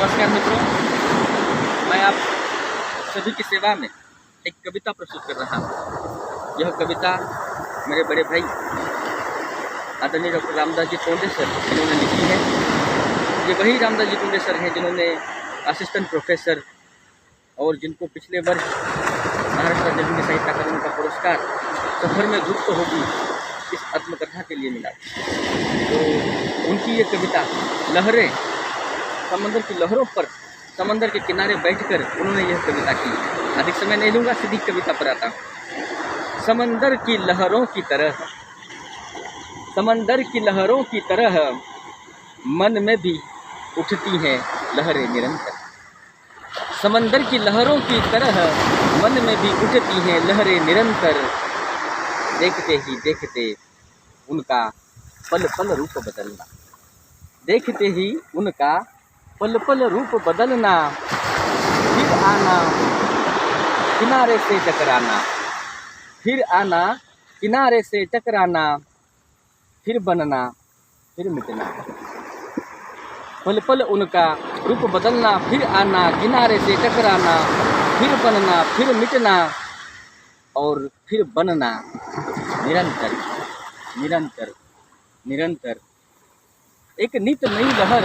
नमस्कार मित्रों, मैं आप सभी की सेवा में एक कविता प्रस्तुत कर रहा हूँ। यह कविता मेरे बड़े भाई आदरणीय डॉक्टर रामदास जी टोंडे सर जिन्होंने लिखी है। ये वही रामदास जी टोंडे सर हैं जिन्होंने असिस्टेंट प्रोफेसर और जिनको पिछले वर्ष महाराष्ट्र राज्य हिंदी साहित्य अकादमी का पुरस्कार सफर में धूप तो होगी इस आत्मकथा के लिए मिला। तो उनकी ये कविता लहरें, समंदर की लहरों पर समंदर के किनारे बैठकर उन्होंने यह कविता की। अधिक समय नहीं लूँगा, सीधी कविता पर आता हूँ। समंदर की लहरों की तरह, समंदर की लहरों की तरह मन में भी उठती हैं लहरें निरंतर। समंदर की लहरों की तरह मन में भी उठती हैं लहरें निरंतर। देखते ही देखते उनका पल पल रूप बदलना, देखते ही उनका पल पल रूप बदलना, फिर आना किनारे से टकराना, फिर आना किनारे से टकराना, फिर बनना फिर मिटना। पल पल उनका रूप बदलना, फिर आना किनारे से टकराना, फिर बनना फिर मिटना और फिर बनना निरंतर निरंतर निरंतर। एक नित नई लहर,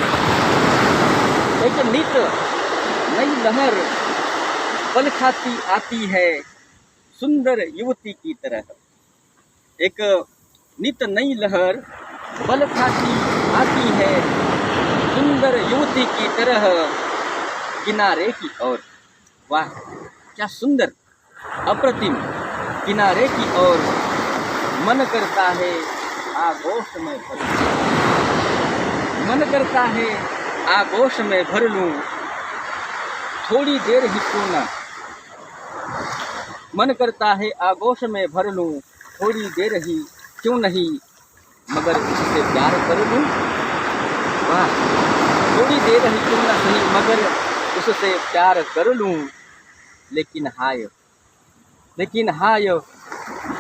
एक नित नई लहर पल खाती आती है सुंदर युवती की तरह। एक नित नई लहर पल खाती आती है सुंदर युवती की तरह किनारे की ओर। वाह क्या सुंदर, अप्रतिम। किनारे की ओर मन करता है आगोश में भर लूं, मन करता है आगोश में भर लूं, थोड़ी देर ही क्यों ना। मन करता है आगोश में भर लूं, थोड़ी देर ही क्यों नहीं, मगर उससे प्यार कर लूं। वाह, थोड़ी देर ही क्यों ना सही, मगर उससे प्यार कर लूं। लेकिन हाय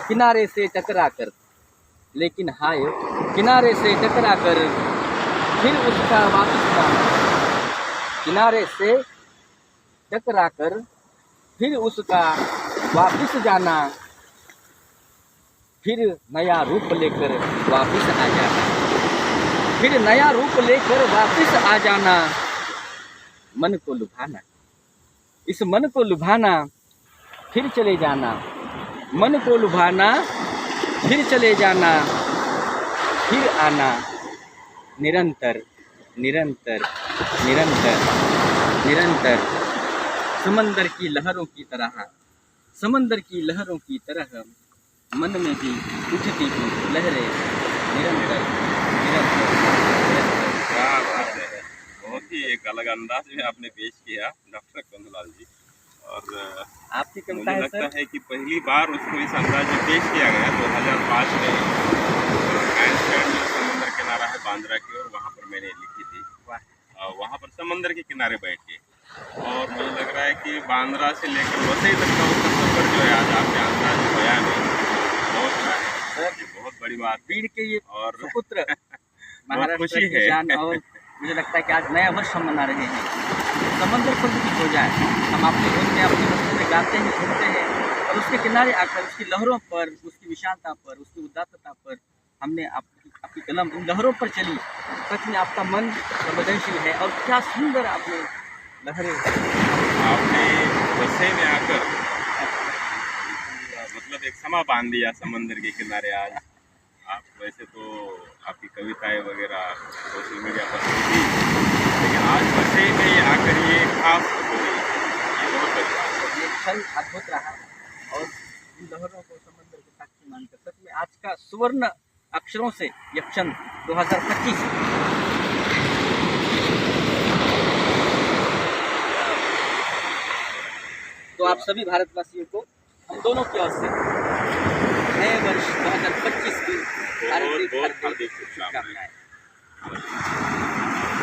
किनारे से टकरा कर, लेकिन हाय किनारे से टकरा कर फिर उसका वापस जाना। किनारे से टकरा कर फिर उसका वापस जाना, फिर नया रूप लेकर वापस आ जाना, फिर नया रूप लेकर वापस आ जाना। मन को लुभाना, इस मन को लुभाना, फिर चले जाना। मन को लुभाना, फिर चले जाना, फिर आना निरंतर निरंतर निरंतर निरंतर। समंदर की लहरों की तरह, समंदर की लहरों की तरह मन में भी उठती हुई लहरें निरंतर निरंतर निरंतर। क्या बात है, बहुत ही एक अलग अंदाज में आपने पेश किया डॉक्टर कंदलाल जी। और आपकी कविता मुझे है लगता सर? है कि पहली बार उसको इस अंदाज में पेश किया गया 2005 में समुद्र किनारा है बांद्रा की ओर, वहाँ पर मैंने लिखी थी। वहाँ पर समंदर के किनारे बैठ के, और मुझे लग रहा है कि बांद्रा से लेकर वसई तक का उसका सफर जो है आज आपके अंदाज में बयान में बहुत रहा है सर। ये बहुत बड़ी बात, पीढ़ के ये और सुपुत्र बहुत खुशी है। और मुझे लगता है कि आज नया वर्ष हम मना रहे हैं। समंदर पर भी हो जाए, हम अपने धुन में अपनी वस्तु में गाते हैं, घूमते हैं, और उसके किनारे आकर उसकी लहरों पर, उसकी विशालता पर, उसकी उदात्तता पर हमने आपकी कलम उन लहरों पर चली। सच में आपका मन संवेदनशील है और क्या सुंदर आपने लहरें। आपने वसई में आकर मतलब एक समा बांध दिया समंदर के किनारे। आज आप वैसे तो आपकी कविताएं वगैरह सोशल मीडिया पर थी, लेकिन आज वसई में ही आकर ये खास हो गई, ये बहुत बड़ी बात है। ये क्षण अद्भुत रहा और इन लहरों को समंदर के साक्षी मानकर सच में आज का सुवर्ण अक्षरों से यह क्षण 2025 तो आप सभी भारतवासियों को हम दोनों की ओर से नए वर्ष 2025 की हार्दिक शुभकामनाएं।